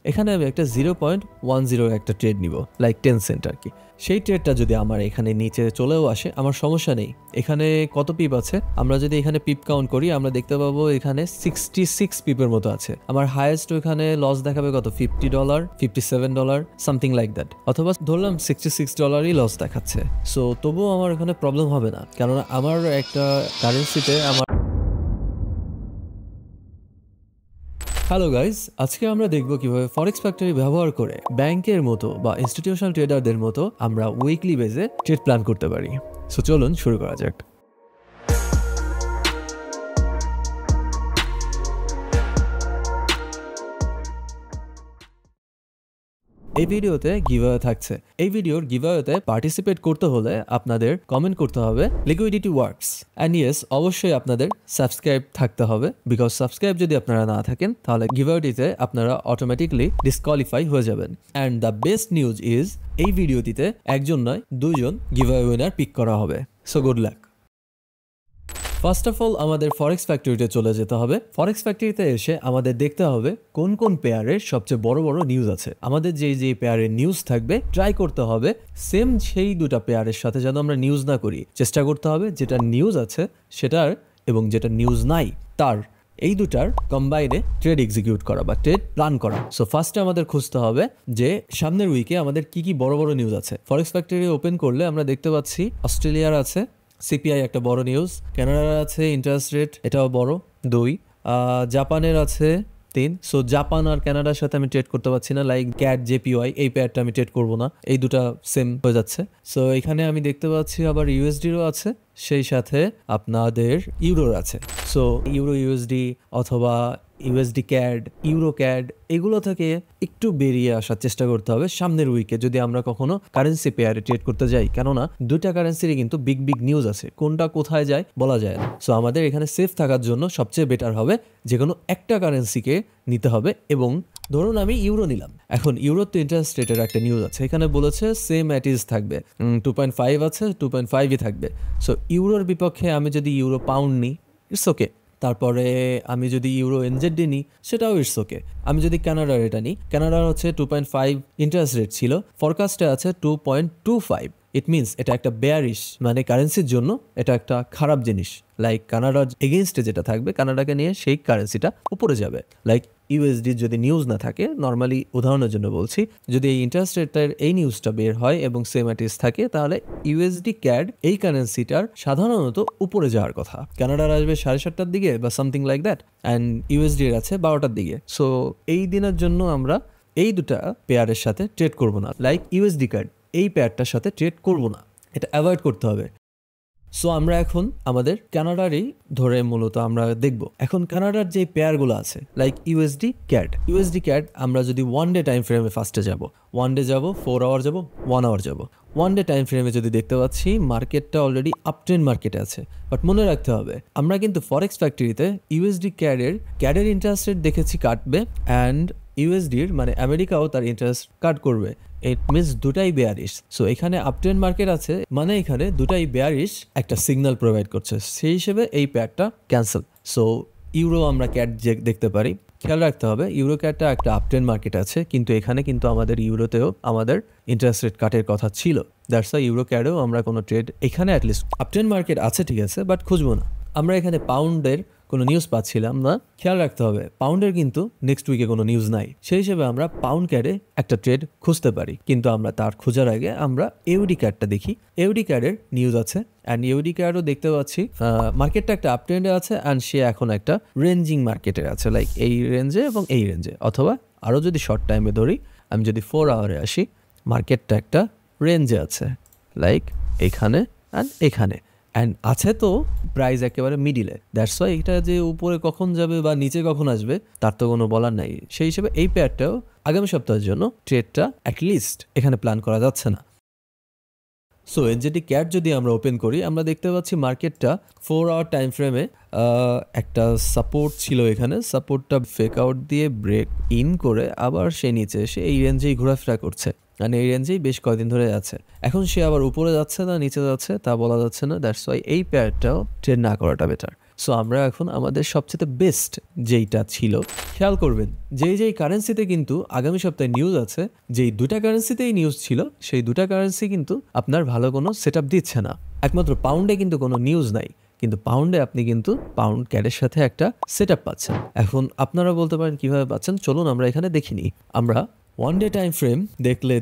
এখানে আমি একটা 0.10 একটা ট্রেড নিব, লাইক 10 সেন্ট আর কি। সেই ট্রেডটা যদি আমার এখানে নিচে চলেও আসে আমার সমস্যা নেই। এখানে কত পিপ আছে, আমরা যদি এখানে পিপ কাউন্ট করি আমরা দেখতে পাবো এখানে 66 পিপের মতো আছে। আমার হাইয়েস্ট ওখানে লস দেখাবে কত, $50, $57, সামথিং লাইক দ্যাট, অথবা ধরলাম $66 লস দেখাচ্ছে। সো তবুও আমার এখানে প্রবলেম হবে না, কেননা আমার একটা কারেন্সিতে আমার। হ্যালো গাইজ, আজকে আমরা দেখব কিভাবে ফরেক্স ফ্যাক্টরি ব্যবহার করে ব্যাংকের মতো বা ইনস্টিটিউশনাল ট্রেডারদের মতো আমরা উইকলি বেজে ট্রেড প্ল্যান করতে পারি। সো চলুন শুরু করা যাক। এই ভিডিওতে গিভঅ্যাওয়ে থাকছে। এই ভিডিওর গিভঅ্যাওয়েতে পার্টিসিপেট করতে হলে আপনাদের কমেন্ট করতে হবে লিকুইডিটি ওয়ার্কস, অ্যান্ড ইয়েস অবশ্যই আপনাদের সাবস্ক্রাইব থাকতে হবে, বিকজ সাবস্ক্রাইব যদি আপনারা না থাকেন তাহলে গিভঅ্যাওয়েটিতে আপনারা অটোমেটিকলি ডিসকোয়ালিফাই হয়ে যাবেন। And the best news is এই ভিডিওটিতে একজন নয় 2জন গিভঅ্যাওয়ে উইনার পিক করা হবে। So good luck. First of all আমাদের ফরেক্স ফ্যাক্টরিতে চলে যেতে হবে। ফরেক্স ফ্যাক্টরিতে এসে আমাদের দেখতে হবে কোন কোন পেয়ারের সবচেয়ে বড় বড় নিউজ আছে। আমাদের যে পেয়ারের নিউজ থাকবে ট্রাই করতে হবে সেম সেই দুটা পেয়ারের সাথে যেন আমরা নিউজ না করি। চেষ্টা করতে হবে যেটা নিউজ আছে সেটার এবং যেটা নিউজ নাই তার, এই দুটার কম্বাইনে ট্রেড এক্সিকিউট করা বা ট্রেড প্ল্যান করা। সো ফার্স্টে আমাদের খুঁজতে হবে যে সামনের উইকে আমাদের কি কি বড় বড় নিউজ আছে। ফরেক্স ফ্যাক্টরি ওপেন করলে আমরা দেখতে পাচ্ছি অস্ট্রেলিয়ার আছে সিপিআই একটা বড় নিউজ, কানাডার আছে ইন্টারেস্ট রেট এটাও বড় 2, জাপানের আছে 3। সো জাপান আর কানাডার সাথে আমি ট্রেড করতে পারছি না, লাইক ক্যাট জেপিওয়াই এই পেয়ারটা আমি ট্রেড করবো না, এই দুটা সেম হয়ে যাচ্ছে। সো এখানে আমি দেখতে পাচ্ছি আবার ইউএসডিরও আছে, সেই সাথে আপনাদের ইউরোর আছে। সো ইউরো ইউএসডি অথবা ইউএসডি ক্যাড, ইউরো ক্যাড এগুলো থেকে একটু বেরিয়ে আসার চেষ্টা করতে হবে সামনের উইকে যদি আমরা কখনো কারেন্সি পেয়ারে ট্রেড করতে যাই, কেননা দুইটা কারেন্সিরই কিন্তু বিগ বিগ নিউজ আছে, কোনটা কোথায় যায় বলা যায় না। সো আমাদের এখানে সেফ থাকার জন্য সবচেয়ে বেটার হবে যে কোনো একটা কারেন্সিকে নিতে হবে। এবং ধরুন আমি ইউরো নিলাম, এখন ইউরোর তো ইন্টারেস্ট রেটের একটা নিউজ আছে, এখানে বলেছে সেম অ্যাট ইজ থাকবে, 2.5 আছে, 2.5ই থাকবে। সো ইউরোর বিপক্ষে আমি যদি ইউরো পাউন্ড নিই ইটস ওকে, তারপরে আমি যদি ইউরো এনজেডি নিই সেটাও ইটস ওকে। আমি যদি কানাডার এটা নিই, কানাডার হচ্ছে 2.5 ইন্টারেস্ট রেট ছিল, ফরকাস্টে আছে 2.25। ইট মিনস এটা একটা বেয়ারিশ, মানে কারেন্সির জন্য এটা একটা খারাপ জিনিস। লাইক কানাডার এগেনস্টে যেটা থাকবে কানাডাকে নিয়ে সেই কারেন্সিটা উপরে যাবে। লাইক ইউএসডি যদি নিউজ না থাকে, নর্মালি উদাহরণের জন্য বলছি, যদি এই ইন্টারেস্ট রেটের এই নিউজটা বের হয় এবং সেম অ্যাটিস থাকে তাহলে ইউএসডি ক্যাড এই কারেন্সিটার সাধারণত উপরে যাওয়ার কথা। কানাডার আসবে 7:30টার দিকে বা something like that, and USD এর আছে 12টার দিকে। সো এই দিনের জন্য আমরা এই দুটা পেয়ারের সাথে ট্রেড করব না, লাইক ইউএসডি ক্যাড এই পেয়ারটার সাথে ট্রেড করব না, এটা অ্যাভয়েড করতে হবে। সো আমরা এখন আমাদের কানাডারই ধরে মূলত আমরা দেখব এখন কানাডার যে পেয়ারগুলো আছে, লাইক ইউএসডি ক্যাড আমরা যদি 1 ডে টাইম ফ্রেমে ফার্স্টে যাব, 1 ডে যাব, 4 আওয়ার যাব, 1 আওয়ার যাব। 1 ডে টাইম ফ্রেমে যদি দেখতে পাচ্ছি মার্কেটটা অলরেডি আপ ট্রেন্ড মার্কেটে আছে, বাট মনে রাখতে হবে আমরা কিন্তু ফরেক্স ফ্যাক্টরিতে ইউএসডি ক্যাডের ইন্টারেস্ট রেট দেখেছি কাটবে, অ্যান্ড ইউএসডির মানে আমেরিকাও তার ইন্টারেস্ট কাট করবে। ইট মিনস দুটাই বেয়ারিশ। সো এখানে আপট্রেন্ড মার্কেট আছে মানে এখানে দুটাই বেয়ারিশ একটা সিগন্যাল প্রোভাইড করছে, সেই হিসেবে এই পেয়ারটা ক্যান্সেল। সো ইউরো আমরা ক্যাট দেখতে পারি, খেয়াল রাখতে হবে ইউরো ক্যাটটা একটা আপট্রেন্ড মার্কেট আছে, কিন্তু এখানে কিন্তু আমাদের ইউরোতেও আমাদের ইন্টারেস্ট রেট কাটের কথা ছিল, দ্যাটস ওয়াই ইউরো ক্যাটেও আমরা কোনো ট্রেড এখানে অ্যাটলিস্ট আপট্রেন্ড মার্কেট আছে ঠিক আছে, বাট খুঁজবো না। আমরা এখানে পাউন্ডের কোনো নিউজ পাচ্ছিলাম না, খেয়াল রাখতে হবে পাউন্ডের কিন্তু নেক্সট উইকে কোনো নিউজ নাই, সেই হিসেবে আমরা পাউন্ড ক্যাডে একটা ট্রেড খুঁজতে পারি। কিন্তু আমরা তার খোঁজার আগে আমরা ইউডি ক্যাডটা দেখি। ইউডি ক্যাডের নিউজ আছে, অ্যান্ড ইউডি ক্যাডও দেখতে পাচ্ছি মার্কেটটা একটা আপ ট্রেন্ডে আছে, অ্যান্ড সে এখন একটা রেঞ্জিং মার্কেটে আছে, লাইক এই রেঞ্জে এবং এই রেঞ্জে, অথবা আরও যদি শর্ট টাইমে ধরি, আমি যদি 4 আওয়ারে আসি, মার্কেটটা একটা রেঞ্জে আছে, লাইক এখানে অ্যান্ড এখানে, অ্যান্ড আছে তো প্রাইস একেবারে মিডিলে। দ্যাটস ওয়াই এটা যে উপরে কখন যাবে বা নিচে কখন আসবে তার তো কোনো বলার নাই। সেই হিসেবে এই পেয়ারটাও আগামী সপ্তাহের জন্য ট্রেডটা অ্যাটলিস্ট এখানে প্ল্যান করা যাচ্ছে না। সো এনজেডি ক্যাট যদি আমরা ওপেন করি, আমরা দেখতে পাচ্ছি মার্কেটটা 4 আওয়ার টাইম ফ্রেমে একটা সাপোর্ট ছিল, এখানে সাপোর্টটা ফেক আউট দিয়ে ব্রেক ইন করে আবার সে নিচে এসে এই রেঞ্জেই ঘোরাফেরা করছে, মানে এই রেঞ্জেই বেশ কয়েকদিন ধরে আছে। এখন সে আবার উপরে যাচ্ছে না নিচে যাচ্ছে তা বলা যাচ্ছে না, দ্যাটস ওয়াই এই পেয়ারটাও ট্রেড না করাটা বেটার। সো আমরা এখন আমাদের সবচেয়ে বেস্ট যেইটা ছিল, খেয়াল করবেন যেই কারেন্সিতে কিন্তু আগামী সপ্তাহে নিউজ আছে, যেই দুটা কারেন্সিতেই নিউজ ছিল সেই দুটা কারেন্সি কিন্তু আপনার ভালো কোনো সেট আপ দিচ্ছে না। একমাত্র পাউন্ডে কিন্তু কোনো নিউজ নাই, কিন্তু পাউন্ডে আপনি কিন্তু পাউন্ড ক্যাডের সাথে একটা সেট আপ পাচ্ছেন। এখন আপনারা বলতে পারেন কিভাবে পাচ্ছেন, চলুন আমরা এখানে দেখিনি। আমরা ওয়ান ডে টাইম ফ্রেম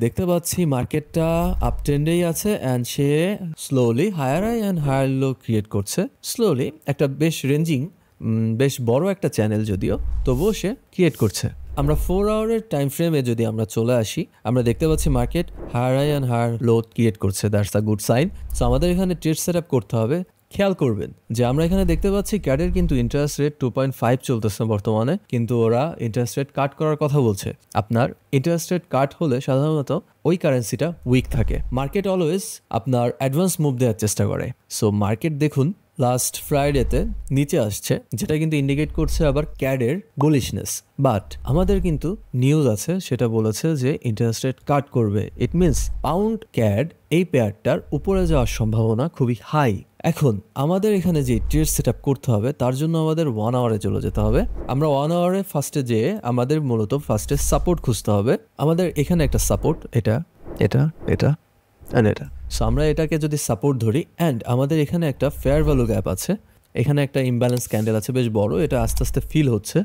দেখতে পাচ্ছি মার্কেটটা আপ ট্রেন্ডেই আছে অ্যান্ড সে slowly higher high and higher low create করছে। স্লোলি একটা বেশ রেঞ্জিং, বেশ বড় একটা চ্যানেল যদিও, তবুও সে ক্রিয়েট করছে। আমরা 4 আওয়ারের টাইম ফ্রেমে যদি আমরা চলে আসি, আমরা দেখতে পাচ্ছি market higher high and higher low create করছে। That's a good sign. So আমাদের এখানে ট্রেড সেট আপ করতে হবে। খেয়াল করবেন যে আমরা এখানে দেখতে পাচ্ছি ক্যাডের কিন্তু ইন্টারেস্ট রেট 2.5 চলতেছে বর্তমানে, কিন্তু ওরা ইন্টারেস্ট রেট কাট করার কথা বলছে। আপনার ইন্টারেস্ট রেট কাট হলে সাধারণত ওই কারেন্সিটা উইক থাকে। মার্কেট অলওয়েজ আপনার অ্যাডভান্স মুভ দেওয়ার চেষ্টা করে। সো মার্কেট দেখুন লাস্ট ফ্রাইডেতে নিচে আসছে, যেটা কিন্তু ইন্ডিকেট করছে আবার ক্যাডের বুলিশনেস। বাট আমাদের কিন্তু নিউজ আছে, সেটা বলেছে যে ইন্টারেস্ট রেট কাট করবে। ইট মিনস পাউন্ড ক্যাড এই পেয়ারটার উপরে যাওয়ার সম্ভাবনা খুবই হাই। এখন আমাদের এখানে যে ট্রেড সেট আপ করতে হবে তার জন্য আমাদের 1 আওয়ারে চলে যেতে হবে। আমরা 1 আওয়ারে ফার্স্টে যেয়ে আমাদের মূলত ফার্স্টে সাপোর্ট খুঁজতে হবে। আমাদের এখানে একটা সাপোর্ট, এটা অ্যান্ড এটা। সো আমরা এটাকে যদি সাপোর্ট ধরি, অ্যান্ড আমাদের এখানে একটা ফেয়ার ভ্যালু গ্যাপ আছে, এখানে একটা ইমব্যালেন্স ক্যান্ডেল আছে বেশ বড়, এটা আস্তে আস্তে ফিল হচ্ছে।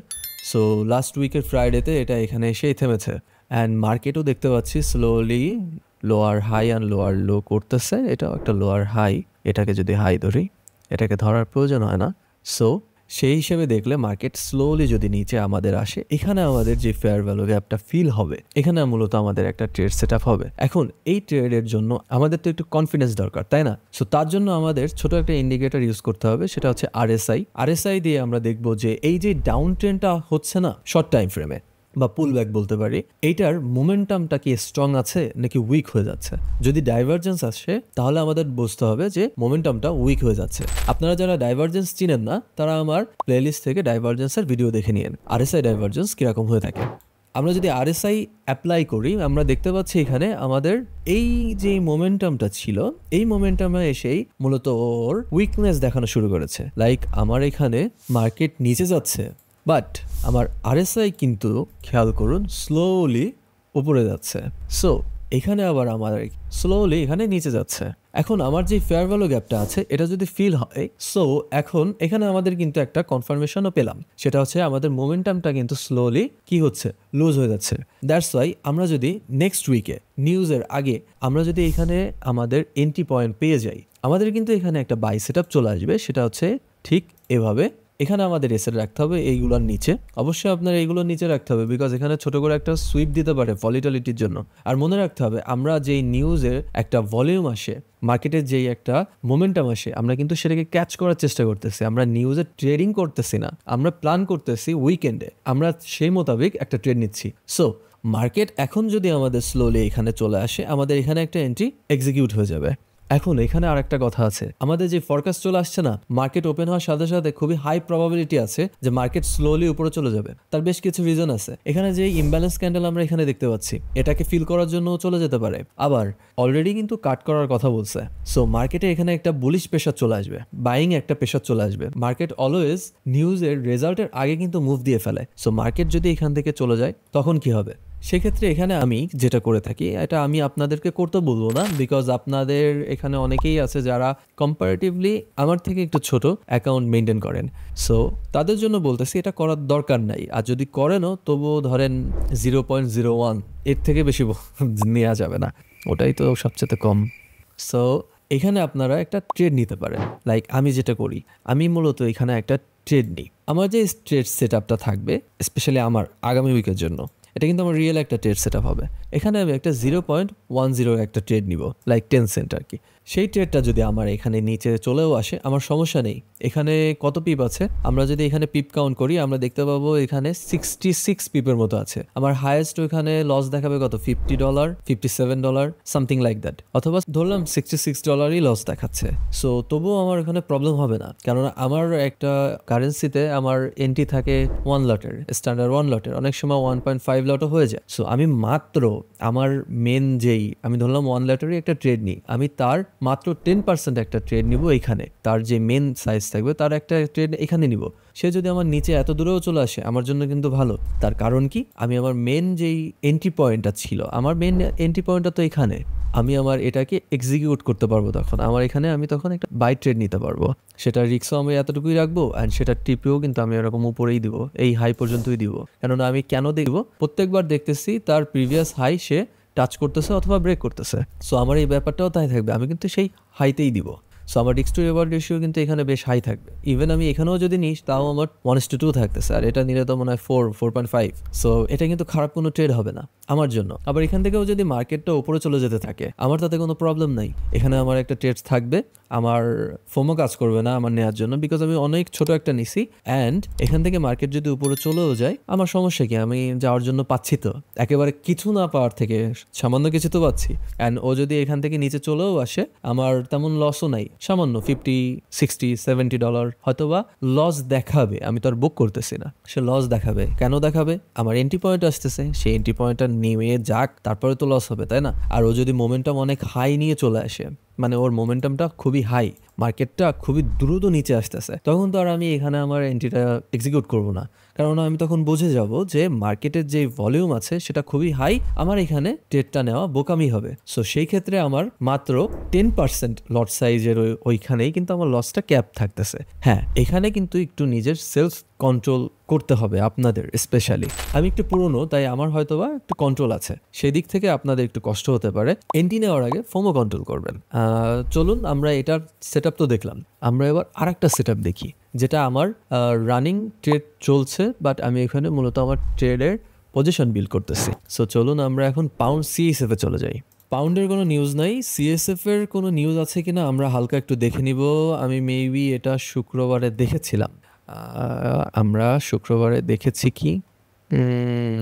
সো লাস্ট উইকের ফ্রাইডেতে এটা এখানে এসেই থেমেছে, অ্যান্ড মার্কেটও দেখতে পাচ্ছি slowly lower high and lower low করতেছে। এটাও একটা লোয়ার হাই, এটাকে যদি হাই ধরি, এটাকে ধরার প্রয়োজন হয় না। সো সেই হিসেবে দেখলে মার্কেট স্লোলি যদি নিচে আমাদের আসে, এখানে আমাদের যে ফেয়ার ভ্যালু গ্যাপটা ফিল হবে, এখানে মূলত আমাদের একটা ট্রেড সেট আপ হবে। এখন এই ট্রেডের জন্য আমাদের তো একটু কনফিডেন্স দরকার, তাই না? সো তার জন্য আমাদের ছোট একটা ইন্ডিকেটর ইউজ করতে হবে, সেটা হচ্ছে আরএসআই দিয়ে আমরা দেখবো যে এই যে ডাউন ট্রেন্ডটা হচ্ছে না শর্ট টাইম ফ্রেমে, বা পুল ব্যাক বলতে পারি, এইটার মোমেন্টামটা কি স্ট্রং আছে নাকি উইক হয়ে যাচ্ছে। যদি ডাইভারজেন্স আসে তাহলে আমাদের বুঝতে হবে যে মোমেন্টামটা উইক হয়ে যাচ্ছে। আপনারা যারা ডাইভারজেন্স চিনেন না তারা আমার প্লেলিস্ট থেকে ডাইভারজেন্সের ভিডিও দেখে নিন, আরএসআই ডাইভারজেন্স কিরকম হয়ে থাকে। আমরা যদি আরএসআই অ্যাপ্লাই করি, আমরা দেখতে পাচ্ছি এখানে আমাদের এই যে মোমেন্টামটা ছিল, এই মোমেন্টামে এসেই মূলত ওর উইকনেস দেখানো শুরু করেছে। লাইক আমার এখানে মার্কেট নিচে যাচ্ছে, বাট আমার আরএসআই কিন্তু খেয়াল করুন স্লোলি উপরে যাচ্ছে। সো এখানে আবার আমার স্লোলি এখানে নিচে যাচ্ছে। এখন আমার যে ফেয়ার ভ্যালু গ্যাপটা আছে এটা যদি ফিল হয়, সো এখন এখানে আমাদের কিন্তু একটা কনফার্মেশনও পেলাম, সেটা হচ্ছে আমাদের মোমেন্টামটা কিন্তু স্লোলি কি হচ্ছে, লুজ হয়ে যাচ্ছে। দ্যাটস ওয়াই আমরা যদি নেক্সট উইকে নিউজের আগে আমরা যদি এখানে আমাদের এন্ট্রি পয়েন্ট পেয়ে যাই, আমাদের কিন্তু এখানে একটা বাই সেট আপ চলে আসবে। সেটা হচ্ছে ঠিক এভাবে, এখানে আমাদের এসে রাখতে হবে এইগুলোর নিচে। অবশ্যই আপনার এইগুলোর নিচে রাখতে হবে, বিকজ এখানে ছোট করে একটা সুইপ দিতে পারে ভলিটিলিটির জন্য। আর মনে রাখতে হবে আমরা যেই নিউজের একটা ভলিউম আসে, মার্কেটের যেই একটা মোমেন্টাম আসে, আমরা কিন্তু সেটাকে ক্যাচ করার চেষ্টা করতেছি। আমরা নিউজে ট্রেডিং করতেছি না, আমরা প্ল্যান করতেছি উইকেন্ডে, আমরা সেই মোতাবেক একটা ট্রেড নিচ্ছি। সো মার্কেট এখন যদি আমাদের স্লোলি এখানে চলে আসে, আমাদের এখানে একটা এন্ট্রি এক্সিকিউট হয়ে যাবে। এখন এখানে আর একটা কথা আছে, আমাদের যে ফরকাস্ট চলে আসছে না, মার্কেট ওপেন হওয়ার সাথে সাথে খুবই হাই প্রবাবিলিটি আছে যে মার্কেট স্লোলি উপরে চলে যাবে। তার বেশ কিছু রিজন আছে। এখানে যে ইমব্যালেন্স ক্যান্ডেল আমরা এখানে দেখতে পাচ্ছি, এটাকে ফিল করার জন্য চলে যেতে পারে, আবার অলরেডি কিন্তু কাট করার কথা বলছে। সো মার্কেটে এখানে একটা বুলিশ প্রেশার চলে আসবে, বাইং একটা প্রেশার চলে আসবে। মার্কেট অলওয়েজ নিউজের রেজাল্টের আগে কিন্তু মুভ দিয়ে ফেলে। সো মার্কেট যদি এখান থেকে চলে যায় তখন কি হবে? সেক্ষেত্রে এখানে আমি যেটা করে থাকি, এটা আমি আপনাদেরকে করতে বলবো না, বিকজ আপনাদের এখানে অনেকেই আছে যারা কম্পারেটিভলি আমার থেকে একটু ছোট অ্যাকাউন্ট মেনটেন করেন। সো তাদের জন্য বলতেছি এটা করার দরকার নাই। আর যদি করেনও তবুও ধরেন 0.01, এর থেকে বেশি নেওয়া যাবে না, ওটাই তো সবচেয়ে কম। সো এখানে আপনারা একটা ট্রেড নিতে পারেন। লাইক আমি যেটা করি, আমি মূলত এখানে একটা ট্রেড নিই। আমার যে ট্রেড সেট আপটা থাকবে স্পেশালি আমার আগামী উইকের জন্য, এটা কিন্তু আমার রিয়েল একটা ট্রেড সেট আপ হবে। এখানে আমি একটা 0.10 একটা ট্রেড নিব, লাইক 10 সেন্ট আর কি। সেই ট্রেডটা যদি আমার এখানে নিচে চলেও আসে আমার সমস্যা নেই। এখানে কত পিপ আছে, আমরা যদি এখানে পিপ কাউন্ট করি আমরা দেখতে পাবো এখানে 66 পিপের মতো আছে। আমার হাইয়েস্ট ওখানে লস দেখাবে কত, $50, $57, সামথিং লাইক দ্যাট, অথবা ধরলাম $66ই লস দেখাচ্ছে। সো তবুও আমার এখানে প্রবলেম হবে না, কেননা আমার একটা কারেন্সিতে আমার এন্ট্রি থাকে 1 লটের, স্ট্যান্ডার্ড 1 লটের, অনেক সময় 1.5 লটও হয়ে যায়। সো আমি মাত্র আমার মেন যেই আমি ধরলাম 1 লটেরই একটা ট্রেড নিই, আমি তার মাত্র 10% একটা ট্রেড নিব এইখানে, তার যে মেন সাইজ থাকবে তার একটা ট্রেড এখানে নিব। সে যদি আমার নিচে এত দূরেও চলে আসে আমার জন্য কিন্তু ভালো। তার কারণ কি, আমি আমার মেন যেই এন্ট্রি পয়েন্টটা ছিল, আমার মেন এন্ট্রি পয়েন্টটা তো এখানে, আমি আমার এটাকে এক্সিকিউট করতে পারবো। তখন আমার এখানে আমি তখন একটা বাই ট্রেড নিতে পারবো। সেটা রিস্কও আমি এতটুকুই রাখবো, অ্যান্ড সেটা টিপেও কিন্তু আমি এরকম উপরেই দিব, এই হাই পর্যন্তই দিব। কেননা আমি কেন দেখবো, প্রত্যেকবার দেখতেছি তার প্রিভিয়াস হাই সে টাচ করতেছে অথবা ব্রেক করতেছে। সো আমার এই ব্যাপারটাও তাই থাকবে, আমি কিন্তু সেই হাইতেই দিব। সো আমার রিস্ক টু রিওয়ার্ড রেশিও কিন্তু এখানে বেশ হাই থাকবে। ইভেন আমি এখানেও যদি নিই তাও আমার 1:2 থাকতেছে, আর এটা নিলে তো মনে হয় 4.5। সো এটা কিন্তু খারাপ কোনো ট্রেড হবে না আমার জন্য। আবার এখান থেকেও যদি মার্কেটটা উপরে চলে যেতে থাকে আমার তাতে কোনো প্রবলেম নাই, এখানে আমার একটা ট্রেড থাকবে, আমার ফোমো কাজ করবে না আমার নেওয়ার জন্য, বিকজ আমি অনেক ছোট একটা নিছি। অ্যান্ড এখান থেকে মার্কেট যদি উপরে চলেও যায় আমার সমস্যা কি, আমি যাওয়ার জন্য পাচ্ছি তো, একেবারে কিছু না পাওয়ার থেকে সামান্য কিছু তো পাচ্ছি। অ্যান্ড ও যদি এখান থেকে নিচে চলেও আসে আমার তেমন লসও নাই, সামান্য $50, $60, $70 হয়তোবা লস দেখাবে, আমি তো আর বুক করতেছি না, সে লস দেখাবে। কেন দেখাবে, আমার এন্ট্রি পয়েন্ট আসতেছে, সেই এন্ট্রি পয়েন্টটা নেমে যাক তারপরে তো লস হবে, তাই না? আর ও যদি মোমেন্টাম অনেক হাই নিয়ে চলে আসে, মানে ওর মোমেন্টামটা খুবই হাই, মার্কেটটা খুবই দ্রুত নিচে আসতেছে, তখন তো আর আমি এখানে আমার এন্ট্রিটা এক্সিকিউট করব না। কারণ আমি তখন বুঝে যাব যে মার্কেটের যে ভলিউম আছে সেটা খুবই হাই, আমার এখানে ট্রেডটা নেওয়া বোকামি হবে। সো সেই ক্ষেত্রে আমার মাত্র 10% লট সাইজের ওইখানেই কিন্তু আমার লসটা ক্যাপ থাকতেছে। হ্যাঁ, এখানে কিন্তু একটু নিজের সেলফ কন্ট্রোল করতে হবে আপনাদের। স্পেশালি আমি একটু পুরনো, তাই আমার হয়তোবা একটু কন্ট্রোল আছে, সেই দিক থেকে আপনাদের একটু কষ্ট হতে পারে। এন্ট্রি নেওয়ার আগে ফোমো কন্ট্রোল করবেন। চলুন আমরা এটার সেট তো দেখলাম, আমরা এবার আরেকটা সেট দেখি, যেটা আমার রানিং ট্রেড চলছে, বাট আমি এখানে মূলত আমার ট্রেডের পজিশন বিল্ড করতেছি। সো চলুন আমরা এখন পাউন্ড সিএসএফ এ চলে যাই। পাউন্ডের কোনো নিউজ নাই, সিএসএফ এর কোনো নিউজ আছে কিনা আমরা হালকা একটু দেখে নিব। আমি মেবি এটা শুক্রবারে দেখেছিলাম, আমরা শুক্রবারে দেখেছি কি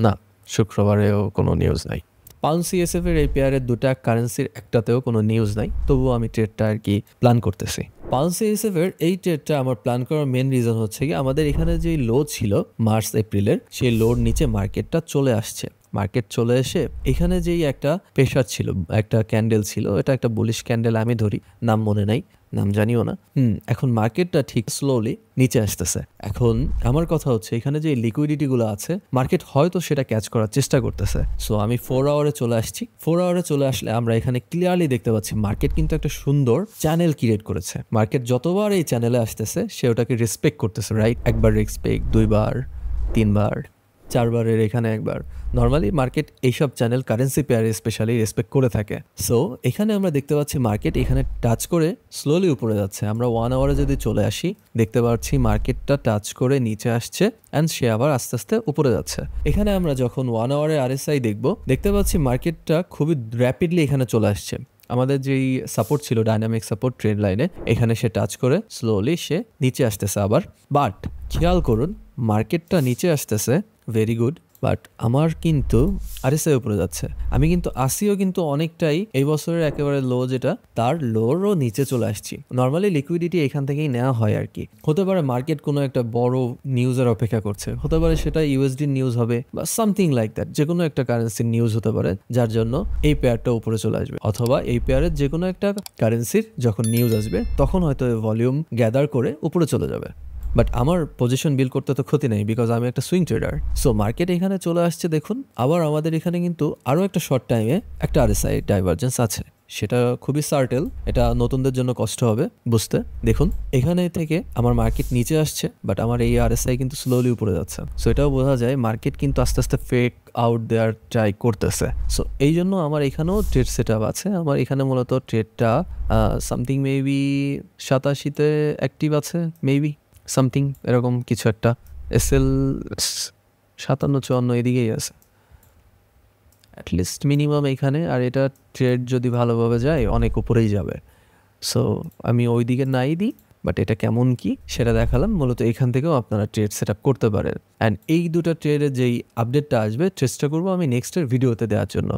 না, শুক্রবারেও কোনো নিউজ নাই। পাউন্ড সিএসএফ এর এই পেয়ারের দুটা কারেন্সির একটাতেও কোনো নিউজ নাই, তবুও আমি ট্রেডটা আর কি প্ল্যান করতেছি। পাউন্ড সিএসএফ এর এই ট্রেডটা আমার প্ল্যান করার মেন রিজন হচ্ছে কি, আমাদের এখানে যে লো ছিল মার্চ এপ্রিলের, সেই লোর নিচে মার্কেটটা চলে আসছে। মার্কেট চলে এসে এখানে যেই একটা প্রেশার ছিল, একটা ক্যান্ডেল ছিল, এটা একটা বুলিশ ক্যান্ডেল আমি ধরি, নাম মনে নাই, নাম জানিও না। এখন মার্কেটটা ঠিক স্লোলি নিচে আসতেছে। এখন আমার কথা হচ্ছে এখানে যে লিকুইডিটি গুলো আছে মার্কেট হয়তো সেটা ক্যাচ করার চেষ্টা করতেছে। সো আমি 4 আওয়ারে চলে আসছি। 4 আওয়ারে চলে আসলে আমরা এখানে ক্লিয়ারলি দেখতে পাচ্ছি মার্কেট কিন্তু একটা সুন্দর চ্যানেল ক্রিয়েট করেছে। মার্কেট যতবার এই চ্যানেলে আসতেছে সে ওটাকে রেসপেক্ট করতেছে, রাইট? একবার রেসপেক্ট, 2বার, 3বার, 4বারের এখানে একবার। নর্মালি মার্কেট এইসব চ্যানেল কারেন্সি পেয়ারে স্পেশালি রেসপেক্ট করে থাকে। সো এখানে আমরা দেখতে পাচ্ছি মার্কেট এখানে টাচ করে স্লোলি উপরে যাচ্ছে। আমরা 1 আওয়ারে যদি চলে আসি দেখতে পাচ্ছি মার্কেটটা টাচ করে নিচে আসছে অ্যান্ড সে আবার আস্তে আস্তে উপরে যাচ্ছে। এখানে আমরা যখন 1 আওয়ারে আরএসআই দেখতে পাচ্ছি মার্কেটটা খুবই র্যাপিডলি এখানে চলে আসছে। আমাদের যেই সাপোর্ট ছিল ডাইনামিক সাপোর্ট ট্রেড লাইনে, এখানে সে টাচ করে স্লোলি সে নিচে আসতেছে আবার। বাট খেয়াল করুন মার্কেটটা নিচে আসতেছে, ভেরি গুড, বাট আমার কিন্তু আরএসআই উপরে যাচ্ছে। আমি কিন্তু আসিও কিন্তু অনেকটাই এই বছরের একেবারে লো যেটা, তার লোরও নিচে চলে আসছি। নর্মালি লিকুইডিটি এখান থেকেই নেওয়া হয় আর কি। হতে পারে মার্কেট কোনো একটা বড় নিউজের অপেক্ষা করছে, হতে পারে সেটা ইউএসডি নিউজ হবে বা সামথিং লাইক দ্যাট, যে কোনো একটা কারেন্সির নিউজ হতে পারে যার জন্য এই পেয়ারটা উপরে চলে আসবে, অথবা এই পেয়ারের যে কোনো একটা কারেন্সির যখন নিউজ আসবে তখন হয়তো ভলিউম গ্যাদার করে উপরে চলে যাবে। বাট আমার পজিশন বিল্ড করতে তো ক্ষতি নেই, বিকজ আমি একটা সুইং ট্রেডার। সো মার্কেট এখানে চলে আসছে দেখুন। আবার আমাদের এখানে কিন্তু আরও একটা শর্ট টাইমে একটা আরএসআই ডাইভারজেন্স আছে, সেটা খুবই সার্টেল, এটা নতুনদের জন্য কষ্ট হবে বুঝতে। দেখুন এখানে থেকে আমার মার্কেট নিচে আসছে, বাট আমার এই আরএসআই কিন্তু স্লোলি উপরে যাচ্ছে। সো এটাও বোঝা যায় মার্কেট কিন্তু আস্তে আস্তে ফেক আউট দেওয়ার ট্রাই করতেছে। সো এই জন্য আমার এখানেও ট্রেড সেট আপ আছে। আমার এখানে মূলত ট্রেডটা সামথিং মেবি 87-তে অ্যাক্টিভ আছে, মেবি সামথিং এরকম কিছু একটা। এসএল 57-54 এদিকেই আছে অ্যাটলিস্ট মিনিমাম এখানে। আর এটা ট্রেড যদি ভালোভাবে যায় অনেক উপরেই যাবে। সো আমি ওই দিকে নাই দিই, বাট এটা কেমন কি সেটা দেখালাম। মূলত এখান থেকেও আপনারা ট্রেড সেট আপ করতে পারেন। অ্যান্ড এই দুটো ট্রেডের যেই আপডেটটা আসবে চেষ্টা করবো আমি নেক্সটের ভিডিওতে দেওয়ার জন্য।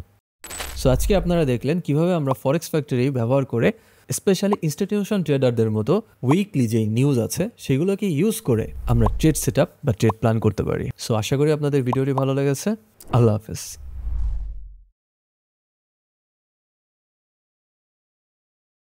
সো আজকে আপনারা দেখলেন কিভাবে আমরা ফরেক্স ফ্যাক্টরি ব্যবহার করে স্পেশালি ইনস্টিটিউশন ট্রেডারদের মতো উইকলি যেই নিউজ আছে সেগুলোকে ইউজ করে আমরা ট্রেড সেট আপ বা ট্রেড প্ল্যান করতে পারি। সো আশা করি আপনাদের ভিডিওটি ভালো লেগেছে। আল্লাহ হাফেজ।